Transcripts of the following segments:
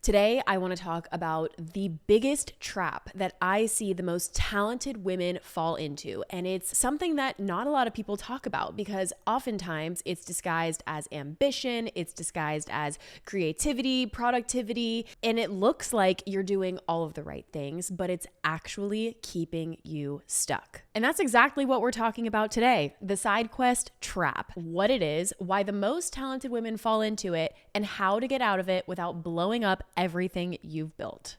Today, I want to talk about the biggest trap that I see the most talented women fall into. And it's something that not a lot of people talk about because oftentimes it's disguised as ambition, it's disguised as creativity, productivity, and it looks like you're doing all of the right things, but it's actually keeping you stuck. And that's exactly what we're talking about today, the side quest trap, what it is, why the most talented women fall into it, and how to get out of it without blowing up everything you've built.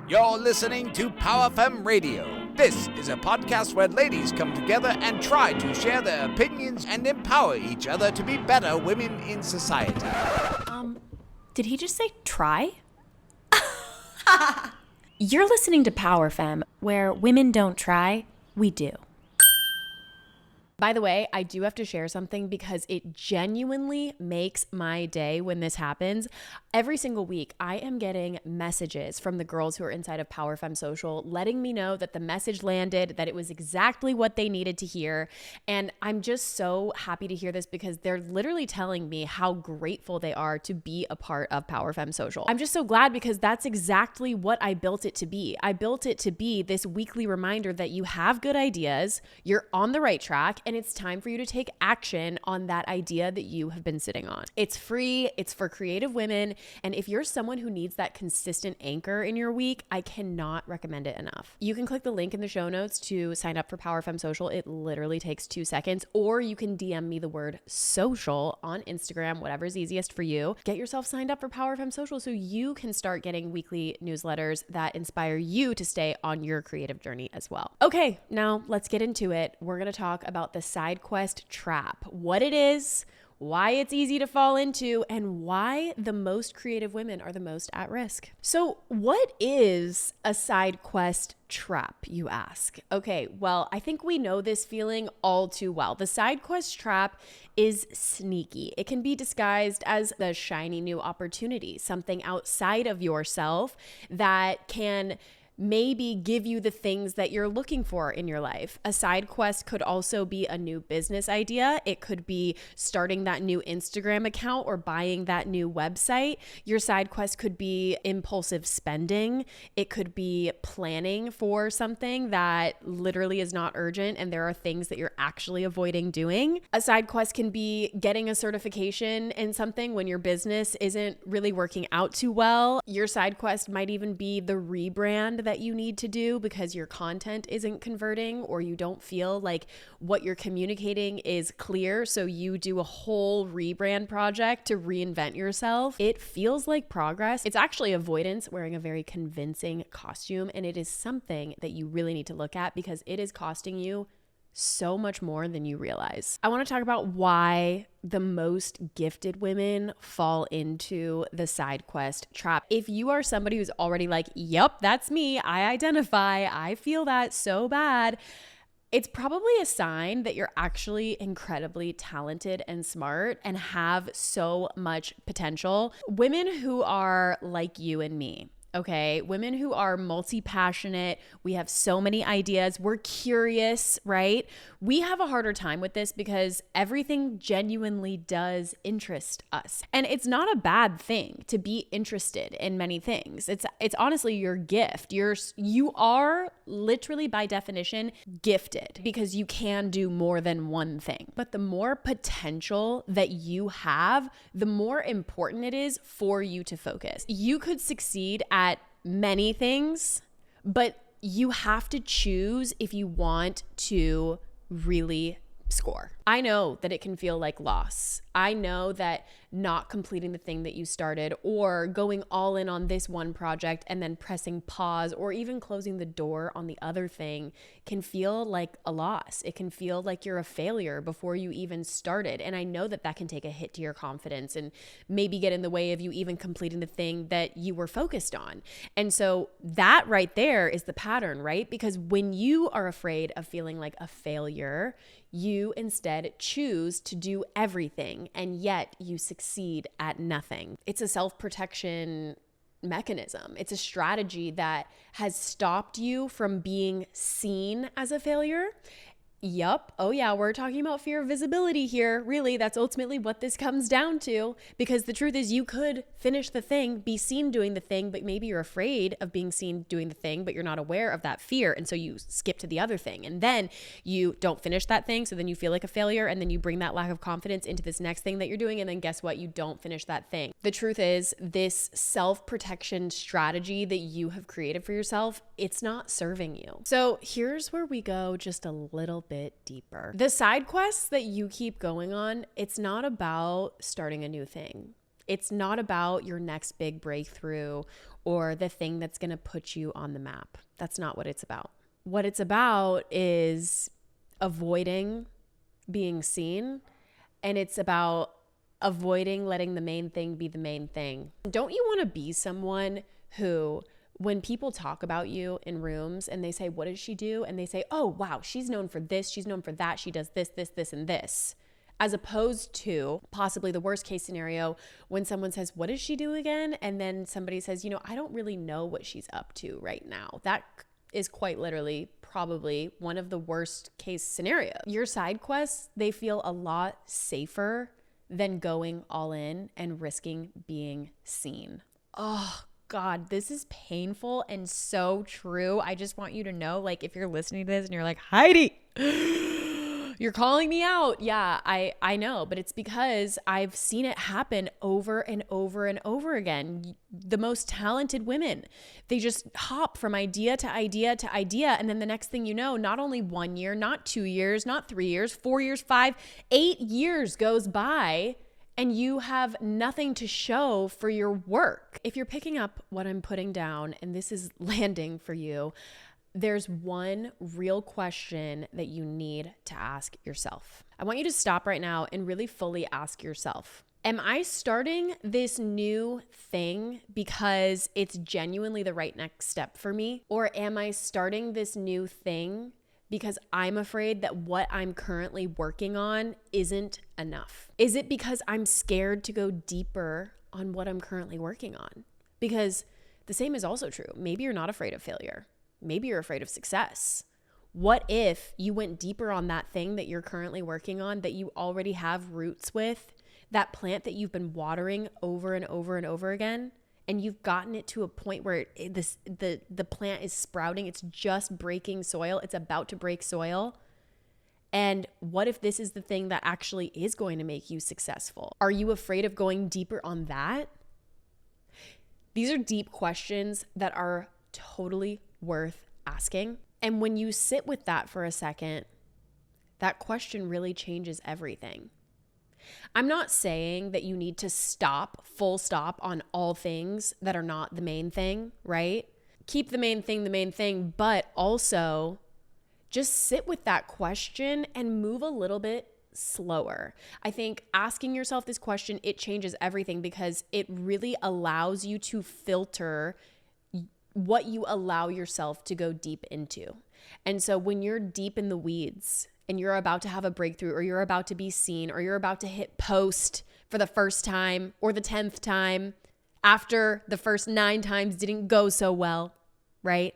You're listening to PowerFemme Radio. This is a podcast where ladies come together and try to share their opinions and empower each other to be better women in society. Did he just say try? You're listening to PowerFemme, where women don't try, we do. By the way, I do have to share something because it genuinely makes my day when this happens. Every single week, I am getting messages from the girls who are inside of PowerFemme Social letting me know that the message landed, that it was exactly what they needed to hear. And I'm just so happy to hear this because they're literally telling me how grateful they are to be a part of PowerFemme Social. I'm just so glad because that's exactly what I built it to be. I built it to be this weekly reminder that you have good ideas, you're on the right track, and it's time for you to take action on that idea that you have been sitting on. It's free, it's for creative women, and if you're someone who needs that consistent anchor in your week, I cannot recommend it enough. You can click the link in the show notes to sign up for PowerFemme Social. It literally takes 2 seconds, or you can DM me the word social on Instagram, whatever's easiest for you. Get yourself signed up for PowerFemme Social so you can start getting weekly newsletters that inspire you to stay on your creative journey as well. Okay, now let's get into it. We're going to talk about the side quest trap, what it is, why it's easy to fall into, and why the most creative women are the most at risk. So what is a side quest trap, you ask? Okay, well, I think we know this feeling all too well. The side quest trap is sneaky. It can be disguised as the shiny new opportunity, something outside of yourself that can maybe give you the things that you're looking for in your life. A side quest could also be a new business idea. It could be starting that new Instagram account or buying that new website. Your side quest could be impulsive spending. It could be planning for something that literally is not urgent and there are things that you're actually avoiding doing. A side quest can be getting a certification in something when your business isn't really working out too well. Your side quest might even be the rebrand that you need to do because your content isn't converting or you don't feel like what you're communicating is clear. So you do a whole rebrand project to reinvent yourself. It feels like progress. It's actually avoidance wearing a very convincing costume. And it is something that you really need to look at because it is costing you so much more than you realize. I want to talk about why the most gifted women fall into the side quest trap. If you are somebody who's already like, yep, that's me, I identify, I feel that so bad, it's probably a sign that you're actually incredibly talented and smart and have so much potential. Women who are like you and me, okay, women who are multi-passionate, we have so many ideas, we're curious, right? We have a harder time with this because everything genuinely does interest us. And it's not a bad thing to be interested in many things. It's honestly your gift. You are literally by definition gifted because you can do more than one thing. But the more potential that you have, the more important it is for you to focus. You could succeed at many things, but you have to choose if you want to really score. I know that it can feel like loss. I know that not completing the thing that you started or going all in on this one project and then pressing pause or even closing the door on the other thing can feel like a loss. It can feel like you're a failure before you even started. And I know that that can take a hit to your confidence and maybe get in the way of you even completing the thing that you were focused on. And so that right there is the pattern, right? Because when you are afraid of feeling like a failure, you instead choose to do everything, and yet you succeed at nothing. It's a self-protection mechanism. It's a strategy that has stopped you from being seen as a failure. Yup. Oh yeah, we're talking about fear of visibility here. Really, that's ultimately what this comes down to. Because the truth is you could finish the thing, be seen doing the thing, but maybe you're afraid of being seen doing the thing, but you're not aware of that fear. And so you skip to the other thing. And then you don't finish that thing. So then you feel like a failure. And then you bring that lack of confidence into this next thing that you're doing. And then guess what? You don't finish that thing. The truth is this self-protection strategy that you have created for yourself, it's not serving you. So here's where we go just a little bit deeper. The side quests that you keep going on, it's not about starting a new thing. It's not about your next big breakthrough or the thing that's going to put you on the map. That's not what it's about. What it's about is avoiding being seen, and it's about avoiding letting the main thing be the main thing. Don't you want to be someone who, when people talk about you in rooms and they say, what does she do? And they say, oh, wow, she's known for this. She's known for that. She does this, this, this, and this. As opposed to possibly the worst case scenario when someone says, what does she do again? And then somebody says, I don't really know what she's up to right now. That is quite literally probably one of the worst case scenarios. Your side quests, they feel a lot safer than going all in and risking being seen. Oh, God, this is painful and so true. I just want you to know, like, if you're listening to this and you're like, Heidi, you're calling me out. Yeah, I know, but it's because I've seen it happen over and over and over again. The most talented women, they just hop from idea to idea to idea. And then the next thing you know, not only 1 year, not 2 years, not 3 years, 4 years, 5, 8 years goes by, and you have nothing to show for your work. If you're picking up what I'm putting down and this is landing for you, there's one real question that you need to ask yourself. I want you to stop right now and really fully ask yourself, am I starting this new thing because it's genuinely the right next step for me? Or am I starting this new thing because I'm afraid that what I'm currently working on isn't enough? Is it because I'm scared to go deeper on what I'm currently working on? Because the same is also true. Maybe you're not afraid of failure. Maybe you're afraid of success. What if you went deeper on that thing that you're currently working on, that you already have roots with, that plant that you've been watering over and over and over again, and you've gotten it to a point where the plant is sprouting, it's just breaking soil, it's about to break soil. And what if this is the thing that actually is going to make you successful? Are you afraid of going deeper on that? These are deep questions that are totally worth asking. And when you sit with that for a second, that question really changes everything. I'm not saying that you need to full stop on all things that are not the main thing, right? Keep the main thing, but also just sit with that question and move a little bit slower. I think asking yourself this question, it changes everything because it really allows you to filter what you allow yourself to go deep into. And so when you're deep in the weeds and you're about to have a breakthrough, or you're about to be seen, or you're about to hit post for the first time or the 10th time after the first 9 times didn't go so well, right?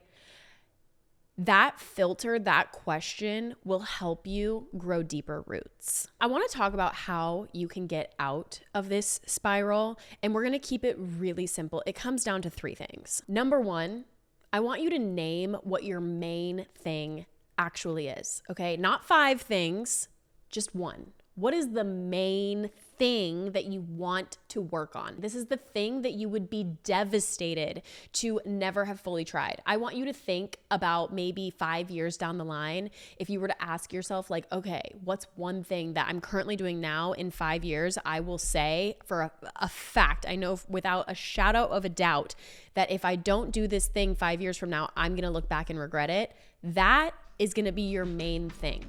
That filter, that question will help you grow deeper roots. I want to talk about how you can get out of this spiral, and we're going to keep it really simple. It comes down to 3 things. Number 1, I want you to name what your main thing actually is, okay? Not 5 things, just 1. What is the main thing that you want to work on? This is the thing that you would be devastated to never have fully tried. I want you to think about maybe 5 years down the line, if you were to ask yourself, like, okay, what's one thing that I'm currently doing now in 5 years? I will say for a fact, I know without a shadow of a doubt that if I don't do this thing 5 years from now, I'm going to look back and regret it. That is going to be your main thing.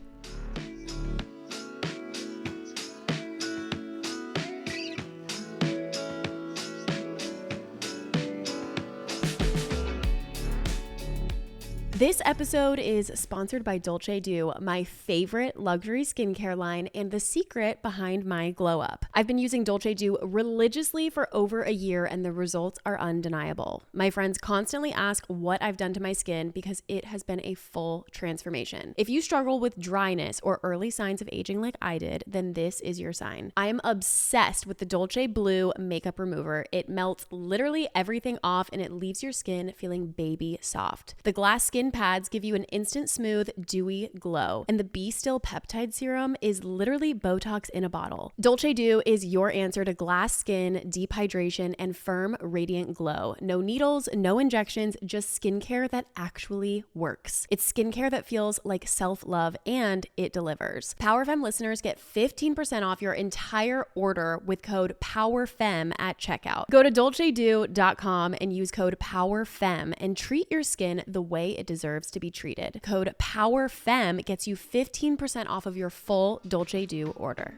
This episode is sponsored by Dolce Do, my favorite luxury skincare line and the secret behind my glow up. I've been using Dolce Do religiously for over a year and the results are undeniable. My friends constantly ask what I've done to my skin because it has been a full transformation. If you struggle with dryness or early signs of aging like I did, then this is your sign. I am obsessed with the Dolce Blue makeup remover. It melts literally everything off and it leaves your skin feeling baby soft. The glass skin pads give you an instant smooth, dewy glow. And the Be Still peptide serum is literally Botox in a bottle. Dolce Do is your answer to glass skin, deep hydration, and firm, radiant glow. No needles, no injections, just skincare that actually works. It's skincare that feels like self-love and it delivers. PowerFemme listeners get 15% off your entire order with code PowerFemme at checkout. Go to dolcedo.com and use code PowerFemme and treat your skin the way it deserves to be treated. Code PowerFemme gets you 15% off of your full Dolce Do order.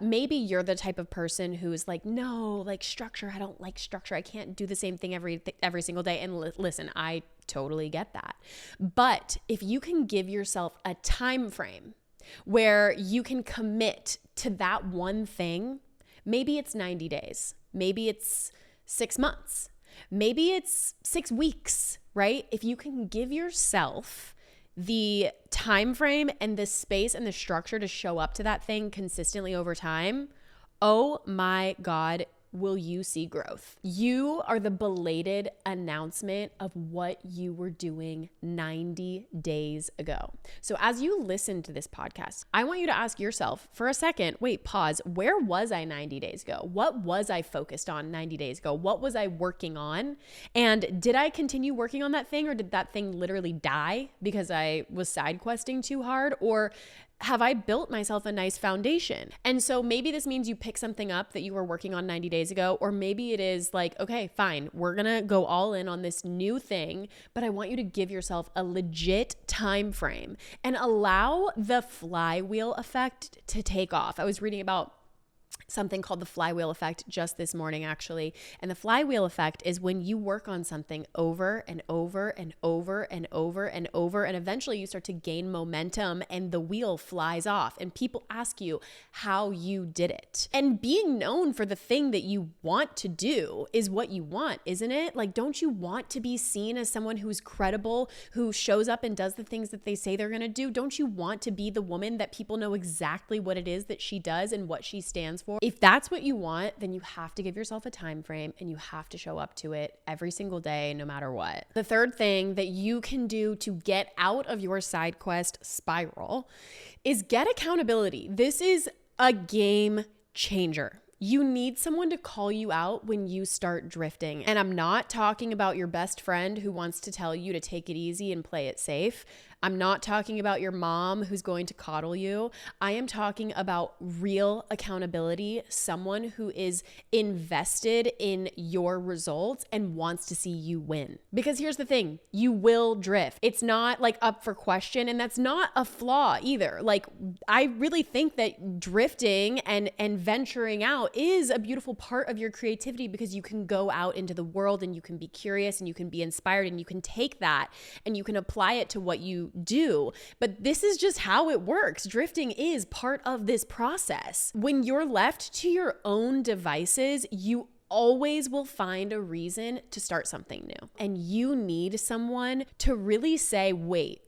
Maybe you're the type of person who's like, no, like structure. I don't like structure. I can't do the same thing every single day. And listen, I totally get that. But if you can give yourself a time frame where you can commit to that one thing, maybe it's 90 days, maybe it's 6 months, maybe it's 6 weeks, right? If you can give yourself the time frame and the space and the structure to show up to that thing consistently over time, oh my God, will you see growth? You are the belated announcement of what you were doing 90 days ago. So as you listen to this podcast, I want you to ask yourself for a second, wait, pause. Where was I 90 days ago? What was I focused on 90 days ago? What was I working on? And did I continue working on that thing, or did that thing literally die because I was side questing too hard? Or have I built myself a nice foundation? And so maybe this means you pick something up that you were working on 90 days ago, or maybe it is like, okay, fine, we're gonna go all in on this new thing, but I want you to give yourself a legit time frame and allow the flywheel effect to take off. I was reading about something called the flywheel effect just this morning, actually. And the flywheel effect is when you work on something over and over and over and over and over, and eventually you start to gain momentum and the wheel flies off and people ask you how you did it. And being known for the thing that you want to do is what you want, isn't it? Like, don't you want to be seen as someone who's credible, who shows up and does the things that they say they're going to do? Don't you want to be the woman that people know exactly what it is that she does and what she stands for? If that's what you want, then you have to give yourself a time frame and you have to show up to it every single day, no matter what. The third thing that you can do to get out of your side quest spiral is get accountability. This is a game changer. You need someone to call you out when you start drifting. And I'm not talking about your best friend who wants to tell you to take it easy and play it safe. I'm not talking about your mom who's going to coddle you. I am talking about real accountability, someone who is invested in your results and wants to see you win. Because here's the thing, you will drift. It's not like up for question, and that's not a flaw either. Like, I really think that drifting and venturing out is a beautiful part of your creativity, because you can go out into the world and you can be curious and you can be inspired and you can take that and you can apply it to what you do. But this is just how it works. Drifting is part of this process. When you're left to your own devices, you always will find a reason to start something new. And you need someone to really say, wait,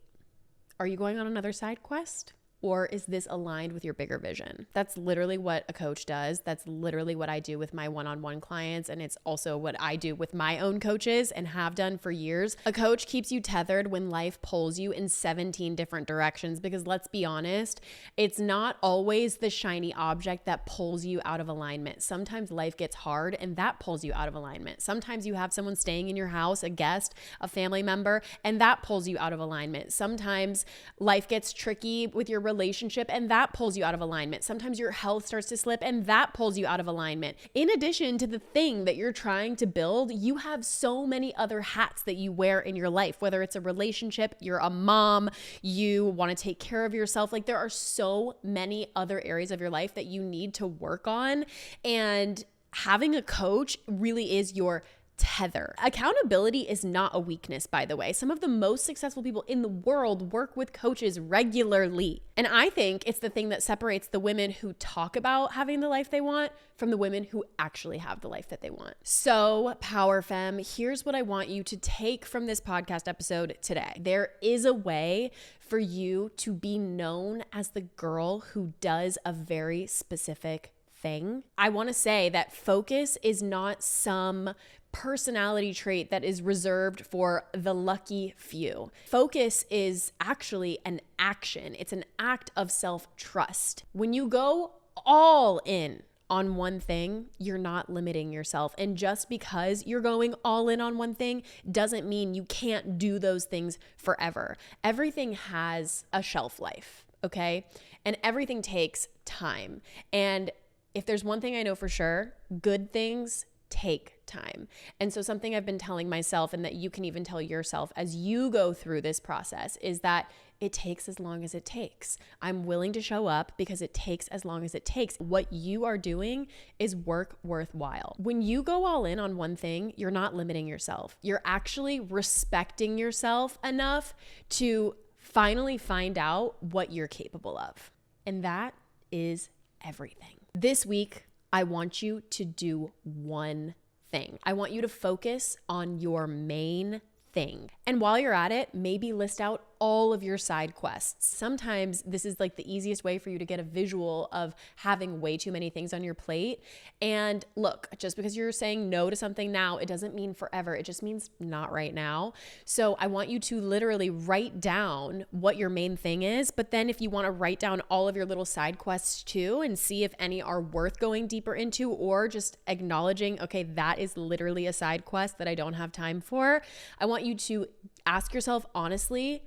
are you going on another side quest? Or is this aligned with your bigger vision? That's literally what a coach does. That's literally what I do with my one-on-one clients. And it's also what I do with my own coaches and have done for years. A coach keeps you tethered when life pulls you in 17 different directions, because let's be honest, it's not always the shiny object that pulls you out of alignment. Sometimes life gets hard and that pulls you out of alignment. Sometimes you have someone staying in your house, a guest, a family member, and that pulls you out of alignment. Sometimes life gets tricky with your relationship and that pulls you out of alignment. Sometimes your health starts to slip and that pulls you out of alignment. In addition to the thing that you're trying to build, you have so many other hats that you wear in your life, whether it's a relationship, you're a mom, you want to take care of yourself. Like there are so many other areas of your life that you need to work on. And having a coach really is your tether. Accountability is not a weakness, by the way. Some of the most successful people in the world work with coaches regularly. And I think it's the thing that separates the women who talk about having the life they want from the women who actually have the life that they want. So, PowerFemme, here's what I want you to take from this podcast episode today. There is a way for you to be known as the girl who does a very specific thing. I want to say that focus is not some personality trait that is reserved for the lucky few. Focus is actually an action. It's an act of self-trust. When you go all in on one thing, you're not limiting yourself. And just because you're going all in on one thing doesn't mean you can't do those things forever. Everything has a shelf life, okay? And everything takes time. And if there's one thing I know for sure, good things take time. And so something I've been telling myself, and that you can even tell yourself as you go through this process, is that it takes as long as it takes. I'm willing to show up because it takes as long as it takes. What you are doing is work worthwhile. When you go all in on one thing, you're not limiting yourself. You're actually respecting yourself enough to finally find out what you're capable of. And that is everything. This week, I want you to do one thing. I want you to focus on your main thing. And while you're at it, maybe list out all of your side quests. Sometimes this is like the easiest way for you to get a visual of having way too many things on your plate. And look, just because you're saying no to something now, it doesn't mean forever. It just means not right now. So I want you to literally write down what your main thing is. But then if you want to write down all of your little side quests too, and see if any are worth going deeper into, or just acknowledging, okay, that is literally a side quest that I don't have time for. I want you to ask yourself honestly,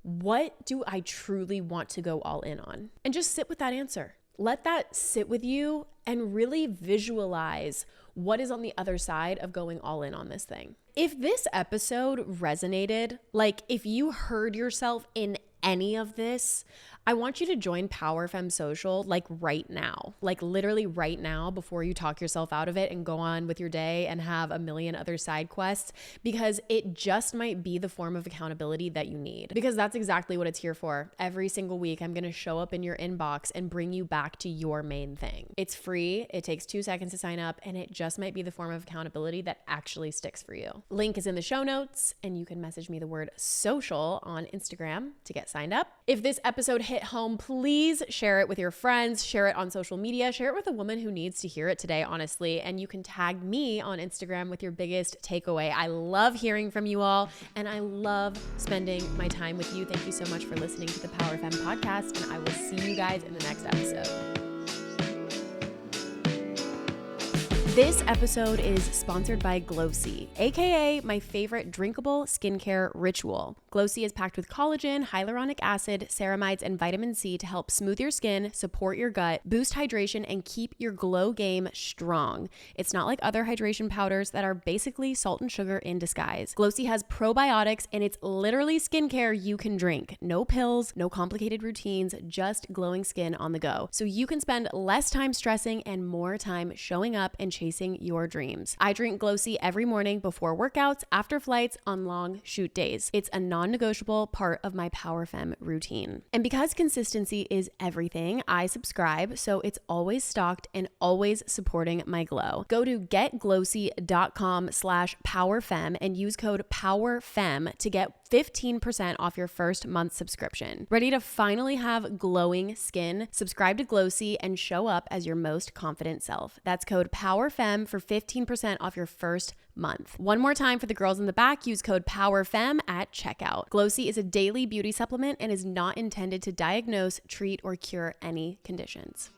what do I truly want to go all in on? And just sit with that answer. Let that sit with you and really visualize what is on the other side of going all in on this thing. If this episode resonated, like if you heard yourself in any of this, I want you to join PowerFemme Social like right now, like literally right now before you talk yourself out of it and go on with your day and have a million other side quests, because it just might be the form of accountability that you need, because that's exactly what it's here for. Every single week, I'm going to show up in your inbox and bring you back to your main thing. It's free. It takes 2 seconds to sign up, and it just might be the form of accountability that actually sticks for you. Link is in the show notes, and you can message me the word social on Instagram to get signed up. If this episode hit home, please share it with your friends, share it on social media, share it with a woman who needs to hear it today, honestly. And you can tag me on Instagram with your biggest takeaway. I love hearing from you all, and I love spending my time with you. Thank you so much for listening to the PowerFemme podcast, and I will see you guys in the next episode. This episode is sponsored by Glossy, aka my favorite drinkable skincare ritual. Glossy is packed with collagen, hyaluronic acid, ceramides, and vitamin C to help smooth your skin, support your gut, boost hydration, and keep your glow game strong. It's not like other hydration powders that are basically salt and sugar in disguise. Glossy has probiotics, and it's literally skincare you can drink. No pills, no complicated routines, just glowing skin on the go. So you can spend less time stressing and more time showing up and chasing your dreams. I drink Glossy every morning before workouts, after flights, on long shoot days. It's a non-negotiable part of my PowerFemme routine. And because consistency is everything, I subscribe so it's always stocked and always supporting my glow. Go to getglossy.com/PowerFemme and use code PowerFemme to get 15% off your first month subscription. Ready to finally have glowing skin? Subscribe to Glossy and show up as your most confident self. That's code PowerFemme for 15% off your first month. One more time for the girls in the back, use code PowerFemme at checkout. Glossy is a daily beauty supplement and is not intended to diagnose, treat, or cure any conditions.